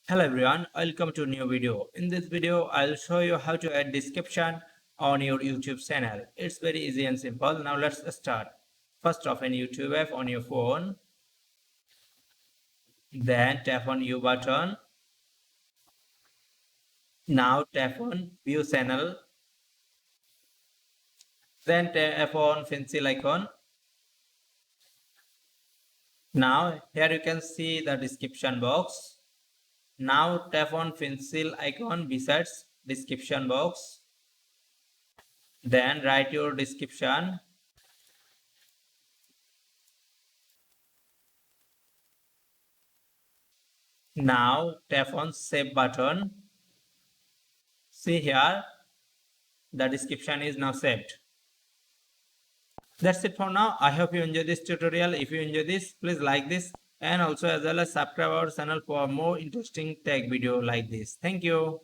Hello everyone, welcome to a new video. In this video, I'll show you how to add description on your YouTube channel. It's very easy and simple. Now let's start. First open YouTube app on your phone. Then tap on U button. Now tap on View Channel. Then tap on pencil icon. Now here you can see the description box. Now tap on pencil icon besides description box. Then write your description. Now tap on Save button. See here, the description is now saved. That's it for now. I hope you enjoyed this tutorial. If you enjoy this, please like this and also as well as subscribe our channel for more interesting tech video like this. Thank you.